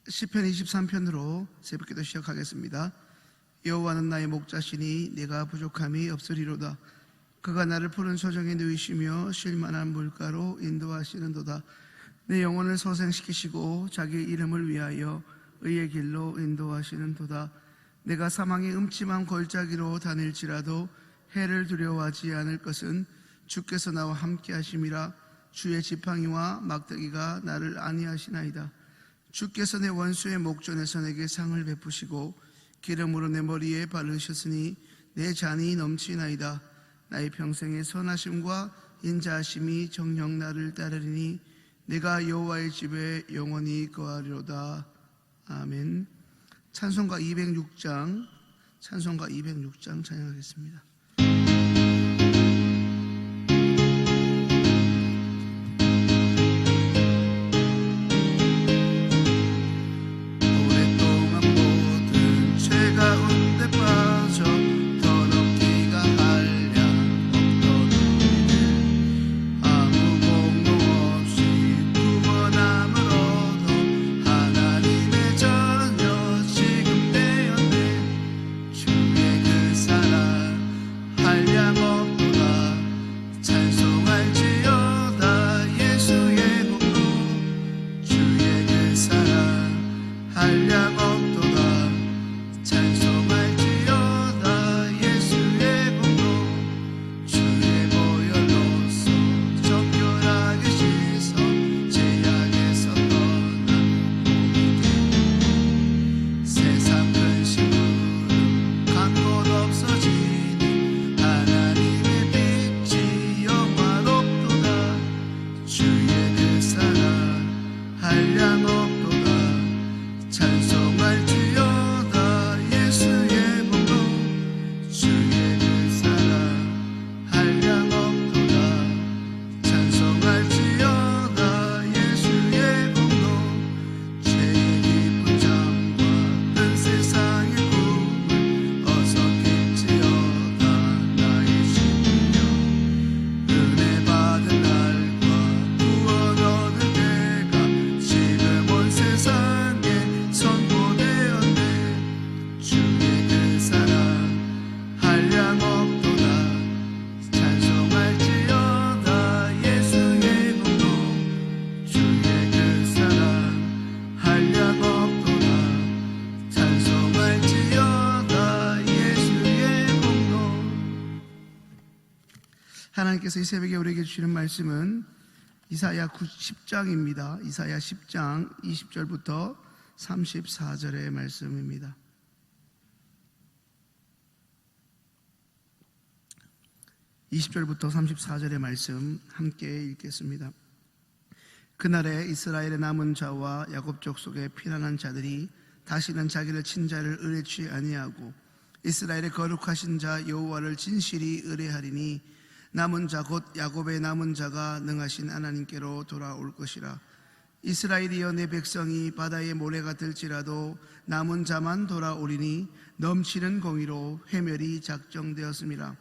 시편 23편으로 새벽기도 시작하겠습니다. 여호와는 나의 목자시니 내가 부족함이 없으리로다. 그가 나를 푸른 소정에 누이시며 쉴만한 물가로 인도하시는도다. 내 영혼을 소생시키시고 자기 이름을 위하여 의의 길로 인도하시는도다. 내가 사망의 음침한 골짜기로 다닐지라도 해를 두려워하지 않을 것은 주께서 나와 함께 하심이라. 주의 지팡이와 막대기가 나를 안위하시나이다. 주께서 내 원수의 목전에서 내게 상을 베푸시고 기름으로 내 머리에 바르셨으니 내 잔이 넘치나이다. 나의 평생의 선하심과 인자하심이 정녕 나를 따르리니 내가 여호와의 집에 영원히 거하리로다. 아멘. 찬송가 206장 찬양하겠습니다. 하나님께서 이 새벽에 우리에게 주시는 말씀은 이사야 10장입니다. 이사야 10장 20절부터 34절의 말씀입니다. (20절부터 34절의 말씀) 함께 읽겠습니다. 그날에 이스라엘의 남은 자와 야곱 족속의 피난한 자들이 다시는 자기를 친자를 의뢰치 아니하고 이스라엘의 거룩하신 자 여호와를 진실이 의뢰하리니 남은 자 곧 야곱의 남은 자가 능하신 하나님께로 돌아올 것이라. 이스라엘이여 내 백성이 바다의 모래가 될지라도 남은 자만 돌아오리니 넘치는 공의로 회멸이 작정되었음이라.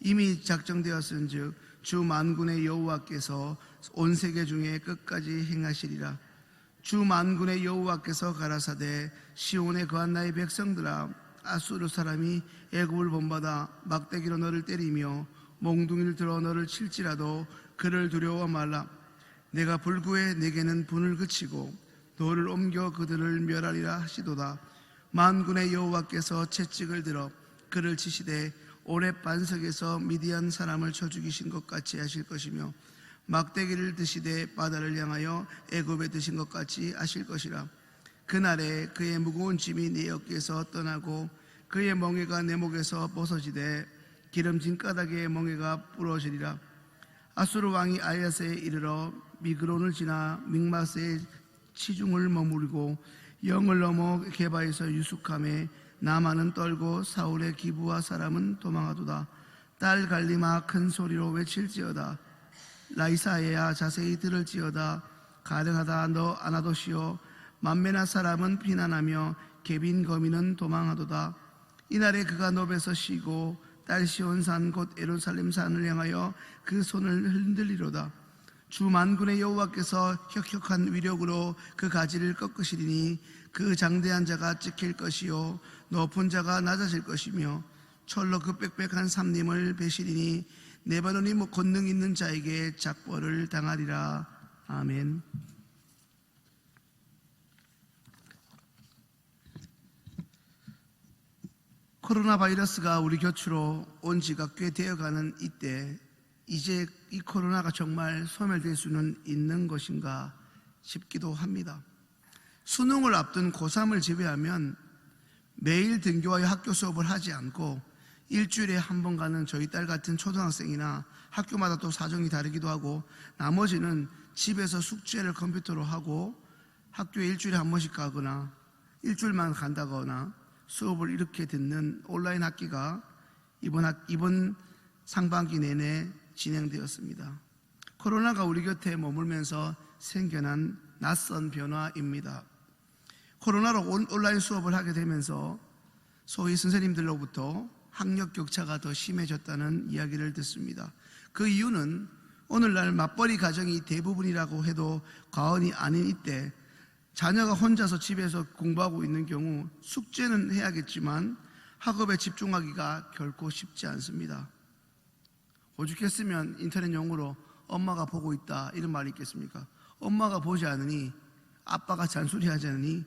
이미 작정되었은즉 주 만군의 여호와께서 온 세계 중에 끝까지 행하시리라. 주 만군의 여호와께서 가라사대 시온에 거한 나의 백성들아, 아수르 사람이 애굽을 본받아 막대기로 너를 때리며 몽둥이를 들어 너를 칠지라도 그를 두려워 말라. 내가 불구에 내게는 분을 그치고 돌을 옮겨 그들을 멸하리라 하시도다. 만군의 여호와께서 채찍을 들어 그를 치시되 오렙 반석에서 미디안 사람을 쳐 죽이신 것 같이 하실 것이며 막대기를 드시되 바다를 향하여 애굽에 드신 것 같이 하실 것이라. 그날에 그의 무거운 짐이 내 어깨에서 떠나고 그의 멍에가 내 목에서 벗어지되 기름진 까닭에 멍에가 부러지리라. 아수르 왕이 아야세에 이르러 미그론을 지나 믹마스의 치중을 머무르고 영을 넘어 게바에서 유숙함에 나만은 떨고 사울의 기브와 사람은 도망하도다. 딸 갈리마 큰 소리로 외칠지어다. 라이사에야 자세히 들을지어다. 가련하다 너 아나도시오. 만메나 사람은 피난하며 개빈 거민은 도망하도다. 이날에 그가 노베서 쉬고 딸 시온산 곧 예루살렘 산을 향하여 그 손을 흔들리로다. 주 만군의 여호와께서 혁혁한 위력으로 그 가지를 꺾으시리니 그 장대한 자가 찍힐 것이요 높은 자가 낮아질 것이며 철로 그 빽빽한 삼림을 베시리니 레바논이 권능 있는 자에게 작벌을 당하리라. 아멘. 코로나 바이러스가 우리 곁으로 온 지가 꽤 되어가는 이때 이제 이 코로나가 정말 소멸될 수는 있는 것인가 싶기도 합니다. 수능을 앞둔 고3을 제외하면 매일 등교하여 학교 수업을 하지 않고 일주일에 한 번 가는 저희 딸 같은 초등학생이나 학교마다 또 사정이 다르기도 하고 나머지는 집에서 숙제를 컴퓨터로 하고 학교에 일주일에 한 번씩 가거나 일주일만 간다거나 수업을 이렇게 듣는 온라인 학기가 이번 상반기 내내 진행되었습니다. 코로나가 우리 곁에 머물면서 생겨난 낯선 변화입니다. 코로나로 온라인 수업을 하게 되면서 소위 선생님들로부터 학력 격차가 더 심해졌다는 이야기를 듣습니다. 그 이유는 오늘날 맞벌이 가정이 대부분이라고 해도 과언이 아닌 이때 자녀가 혼자서 집에서 공부하고 있는 경우 숙제는 해야겠지만 학업에 집중하기가 결코 쉽지 않습니다. 오죽했으면 인터넷 용어로 엄마가 보고 있다 이런 말이 있겠습니까? 엄마가 보지 않으니 아빠가 잔소리하지 않으니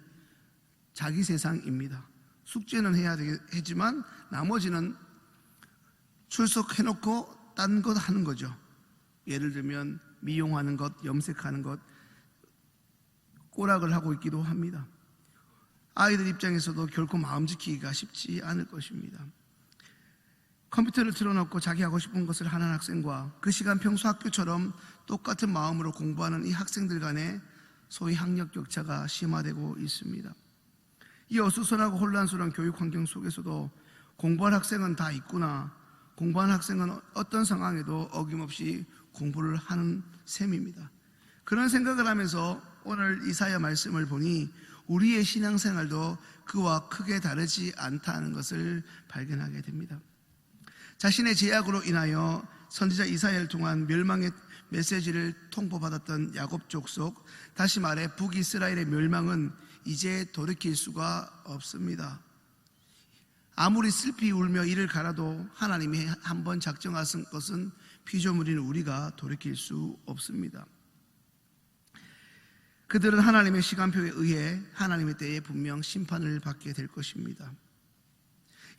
자기 세상입니다. 숙제는 해야 되지만 나머지는 출석해놓고 딴 것 하는 거죠. 예를 들면 미용하는 것, 염색하는 것, 꼬락을 하고 있기도 합니다. 아이들 입장에서도 결코 마음 지키기가 쉽지 않을 것입니다. 컴퓨터를 틀어놓고 자기 하고 싶은 것을 하는 학생과 그 시간 평소 학교처럼 똑같은 마음으로 공부하는 이 학생들 간에 소위 학력 격차가 심화되고 있습니다. 이 어수선하고 혼란스러운 교육 환경 속에서도 공부할 학생은 다 있구나, 공부하는 학생은 어떤 상황에도 어김없이 공부를 하는 셈입니다. 그런 생각을 하면서 오늘 이사야 말씀을 보니 우리의 신앙생활도 그와 크게 다르지 않다는 것을 발견하게 됩니다. 자신의 제약으로 인하여 선지자 이사야를 통한 멸망의 메시지를 통보받았던 야곱 족속, 다시 말해 북이스라엘의 멸망은 이제 돌이킬 수가 없습니다. 아무리 슬피 울며 이를 갈아도 하나님이 한번 작정하신 것은 피조물인 우리가 돌이킬 수 없습니다. 그들은 하나님의 시간표에 의해 하나님의 때에 분명 심판을 받게 될 것입니다.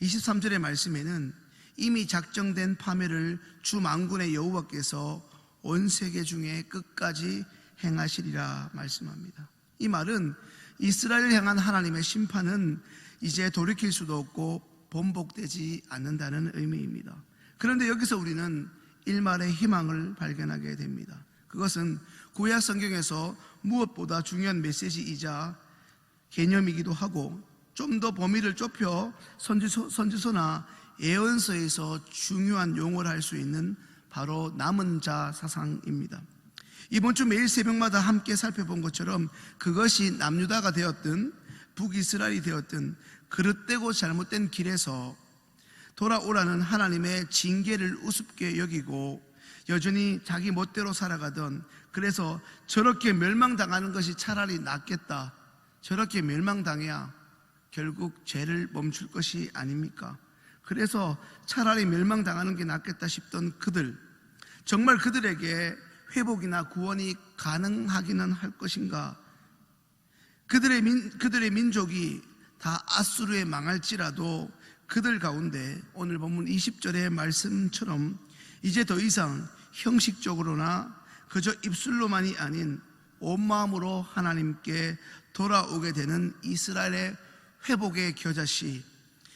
23절의 말씀에는 이미 작정된 파멸을 주 만군의 여호와께서 온 세계 중에 끝까지 행하시리라 말씀합니다. 이 말은 이스라엘을 향한 하나님의 심판은 이제 돌이킬 수도 없고 번복되지 않는다는 의미입니다. 그런데 여기서 우리는 일말의 희망을 발견하게 됩니다. 그것은 구약 성경에서 무엇보다 중요한 메시지이자 개념이기도 하고 좀 더 범위를 좁혀 선지서나 예언서에서 중요한 용어를 할 수 있는 바로 남은 자 사상입니다. 이번 주 매일 새벽마다 함께 살펴본 것처럼 그것이 남유다가 되었든 북이스라엘이 되었든 그릇되고 잘못된 길에서 돌아오라는 하나님의 징계를 우습게 여기고 여전히 자기 멋대로 살아가던, 그래서 저렇게 멸망당하는 것이 차라리 낫겠다, 저렇게 멸망당해야 결국 죄를 멈출 것이 아닙니까? 그래서 차라리 멸망당하는 게 낫겠다 싶던 그들, 정말 그들에게 회복이나 구원이 가능하기는 할 것인가? 그들의 민족이 다 아수르에 망할지라도 그들 가운데 오늘 본문 20절의 말씀처럼 이제 더 이상 형식적으로나 그저 입술로만이 아닌 온 마음으로 하나님께 돌아오게 되는 이스라엘의 회복의 겨자씨,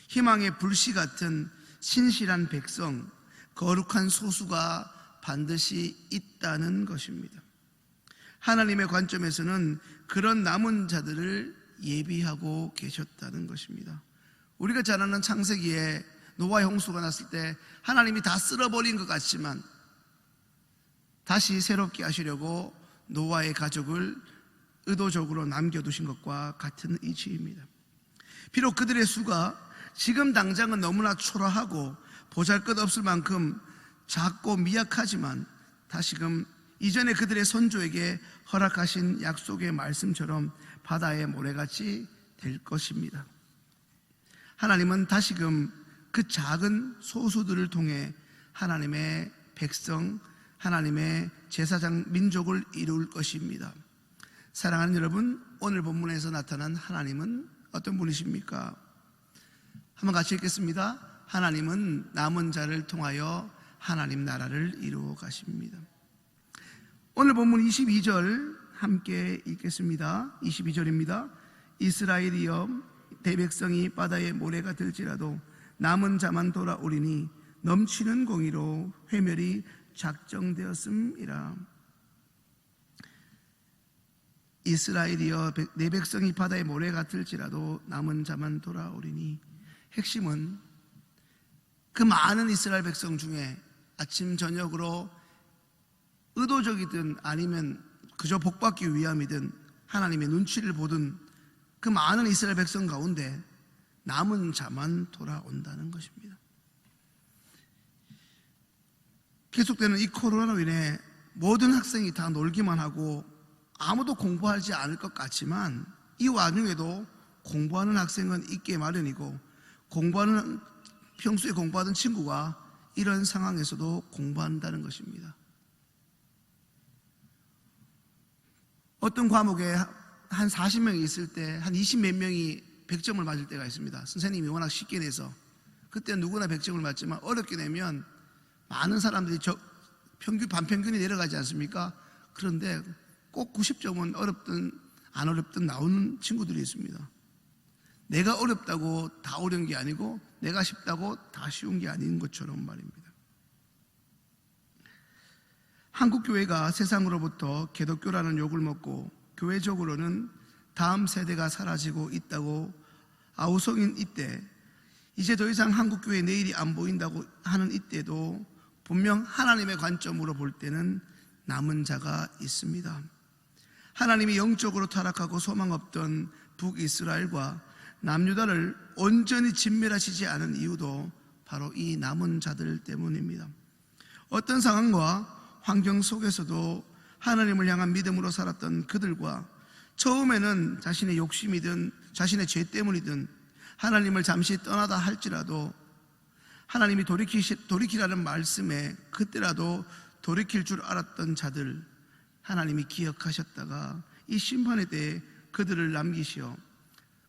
희망의 불씨 같은 신실한 백성, 거룩한 소수가 반드시 있다는 것입니다. 하나님의 관점에서는 그런 남은 자들을 예비하고 계셨다는 것입니다. 우리가 잘 아는 창세기에 노아의 홍수가 났을 때 하나님이 다 쓸어버린 것 같지만 다시 새롭게 하시려고 노아의 가족을 의도적으로 남겨두신 것과 같은 이치입니다. 비록 그들의 수가 지금 당장은 너무나 초라하고 보잘것없을 만큼 작고 미약하지만 다시금 이전에 그들의 선조에게 허락하신 약속의 말씀처럼 바다의 모래같이 될 것입니다. 하나님은 다시금 그 작은 소수들을 통해 하나님의 백성, 하나님의 제사장 민족을 이룰 것입니다. 사랑하는 여러분, 오늘 본문에서 나타난 하나님은 어떤 분이십니까? 한번 같이 읽겠습니다. 하나님은 남은 자를 통하여 하나님 나라를 이루어 가십니다. 오늘 본문 22절 함께 읽겠습니다. 22절입니다. 이스라엘이여 대백성이 바다의 모래가 될지라도 남은 자만 돌아오리니 넘치는 공의로 회멸이 작정되었음이라. 이스라엘이여 내 백성이 바다의 모래 같을지라도 남은 자만 돌아오리니, 핵심은 그 많은 이스라엘 백성 중에 아침 저녁으로 의도적이든 아니면 그저 복받기 위함이든 하나님의 눈치를 보든 그 많은 이스라엘 백성 가운데 남은 자만 돌아온다는 것입니다. 계속되는 이 코로나로 인해 모든 학생이 다 놀기만 하고 아무도 공부하지 않을 것 같지만, 이 와중에도 공부하는 학생은 있게 마련이고, 평소에 공부하던 친구가 이런 상황에서도 공부한다는 것입니다. 어떤 과목에 한 40명이 있을 때 한 20몇 명이 100점을 맞을 때가 있습니다. 선생님이 워낙 쉽게 내서. 그때 누구나 100점을 맞지만 어렵게 내면 많은 사람들이 반평균이 내려가지 않습니까? 그런데 꼭 90점은 어렵든 안 어렵든 나오는 친구들이 있습니다. 내가 어렵다고 다 어려운 게 아니고 내가 쉽다고 다 쉬운 게 아닌 것처럼 말입니다. 한국교회가 세상으로부터 개독교라는 욕을 먹고 교회적으로는 다음 세대가 사라지고 있다고 아우성인 이때, 이제 더 이상 한국교회 내일이 안 보인다고 하는 이때도 분명 하나님의 관점으로 볼 때는 남은 자가 있습니다. 하나님이 영적으로 타락하고 소망 없던 북이스라엘과 남유다를 온전히 진멸하시지 않은 이유도 바로 이 남은 자들 때문입니다. 어떤 상황과 환경 속에서도 하나님을 향한 믿음으로 살았던 그들과 처음에는 자신의 욕심이든 자신의 죄 때문이든 하나님을 잠시 떠나다 할지라도 하나님이 돌이키라는 말씀에 그때라도 돌이킬 줄 알았던 자들, 하나님이 기억하셨다가 이 심판에 대해 그들을 남기시어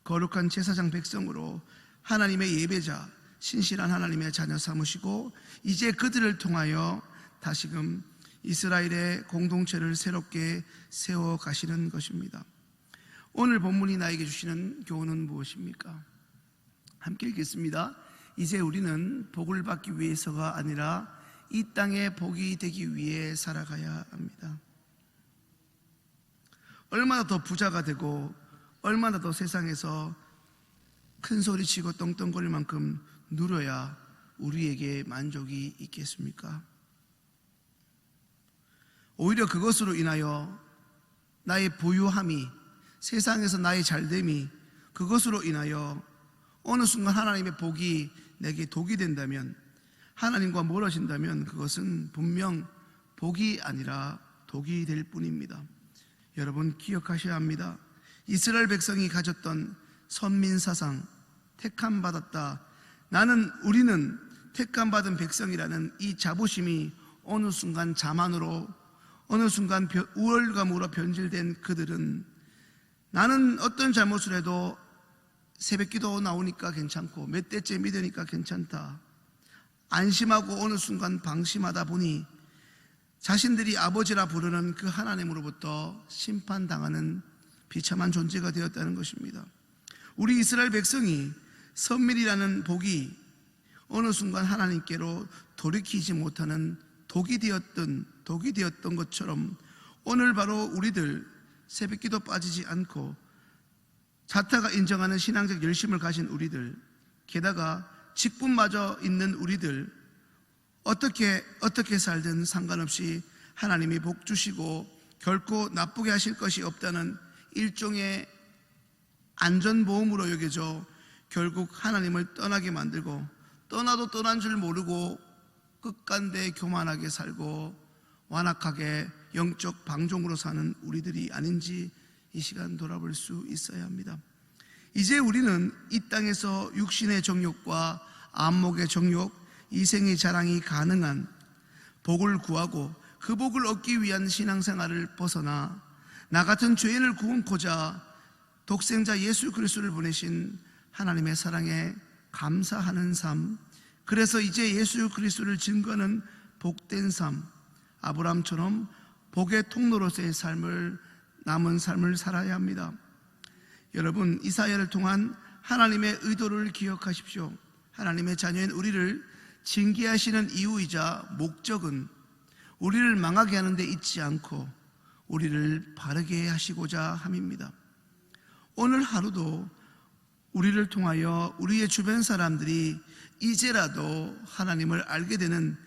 거룩한 제사장 백성으로 하나님의 예배자, 신실한 하나님의 자녀 삼으시고, 이제 그들을 통하여 다시금 이스라엘의 공동체를 새롭게 세워 가시는 것입니다. 오늘 본문이 나에게 주시는 교훈은 무엇입니까? 함께 읽겠습니다. 이제 우리는 복을 받기 위해서가 아니라 이 땅에 복이 되기 위해 살아가야 합니다. 얼마나 더 부자가 되고 얼마나 더 세상에서 큰 소리치고 떵떵거릴 만큼 누려야 우리에게 만족이 있겠습니까? 오히려 그것으로 인하여 나의 부유함이, 세상에서 나의 잘됨이, 그것으로 인하여 어느 순간 하나님의 복이 내게 독이 된다면, 하나님과 멀어진다면 그것은 분명 복이 아니라 독이 될 뿐입니다. 여러분 기억하셔야 합니다. 이스라엘 백성이 가졌던 선민사상, 택함받았다, 우리는 택함받은 백성이라는 이 자부심이 어느 순간 자만으로, 어느 순간 우월감으로 변질된 그들은, 나는 어떤 잘못을 해도 새벽기도 나오니까 괜찮고 몇 대째 믿으니까 괜찮다, 안심하고 어느 순간 방심하다 보니 자신들이 아버지라 부르는 그 하나님으로부터 심판당하는 비참한 존재가 되었다는 것입니다. 우리 이스라엘 백성이 선밀이라는 복이 어느 순간 하나님께로 돌이키지 못하는 독이 되었던 것처럼, 오늘 바로 우리들 새벽기도 빠지지 않고 자타가 인정하는 신앙적 열심을 가진 우리들, 게다가 직분마저 있는 우리들, 어떻게 살든 상관없이 하나님이 복 주시고 결코 나쁘게 하실 것이 없다는 일종의 안전보험으로 여겨져 결국 하나님을 떠나게 만들고, 떠나도 떠난 줄 모르고 끝간데 교만하게 살고 완악하게 영적 방종으로 사는 우리들이 아닌지 이 시간 돌아볼 수 있어야 합니다. 이제 우리는 이 땅에서 육신의 정욕과 안목의 정욕, 이생의 자랑이 가능한 복을 구하고 그 복을 얻기 위한 신앙생활을 벗어나 나 같은 죄인을 구원코자 독생자 예수 그리스도를 보내신 하나님의 사랑에 감사하는 삶, 그래서 이제 예수 그리스도를 증거하는 복된 삶, 아브라함처럼 복의 통로로서의 남은 삶을 살아야 합니다. 여러분, 이사야를 통한 하나님의 의도를 기억하십시오. 하나님의 자녀인 우리를 징계하시는 이유이자 목적은 우리를 망하게 하는 데 있지 않고 우리를 바르게 하시고자 함입니다. 오늘 하루도 우리를 통하여 우리의 주변 사람들이 이제라도 하나님을 알게 되는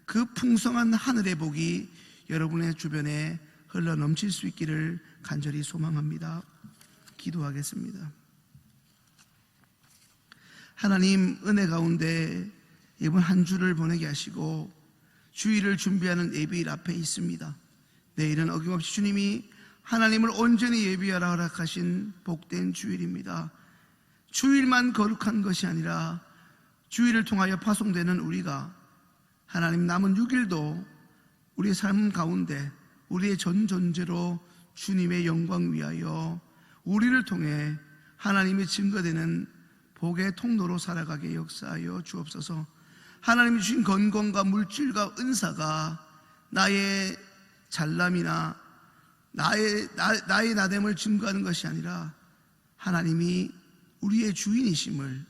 그 풍성한 하늘의 복이 여러분의 주변에 흘러 넘칠 수 있기를 간절히 소망합니다. 기도하겠습니다. 하나님, 은혜 가운데 이번 한 주를 보내게 하시고 주일을 준비하는 예배일 앞에 있습니다. 내일은 어김없이 주님이 하나님을 온전히 예비하라 허락하신 복된 주일입니다. 주일만 거룩한 것이 아니라 주일을 통하여 파송되는 우리가 하나님 남은 6일도 우리의 삶 가운데 우리의 전 존재로 주님의 영광 위하여 우리를 통해 하나님이 증거되는 복의 통로로 살아가게 역사하여 주옵소서. 하나님이 주신 건강과 물질과 은사가 나의 잘남이나 나의 나됨을 증거하는 것이 아니라 하나님이 우리의 주인이심을,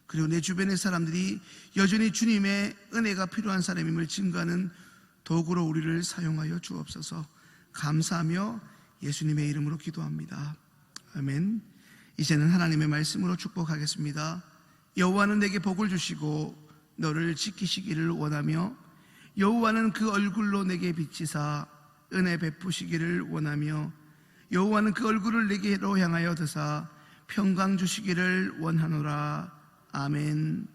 그리고 내 주변의 사람들이 여전히 주님의 은혜가 필요한 사람임을 증거하는 도구로 우리를 사용하여 주옵소서. 감사하며 예수님의 이름으로 기도합니다. 아멘. 이제는 하나님의 말씀으로 축복하겠습니다. 여호와는 내게 복을 주시고 너를 지키시기를 원하며 여호와는 그 얼굴로 내게 비치사 은혜 베푸시기를 원하며 여호와는 그 얼굴을 내게로 향하여 드사 평강 주시기를 원하노라. 아멘.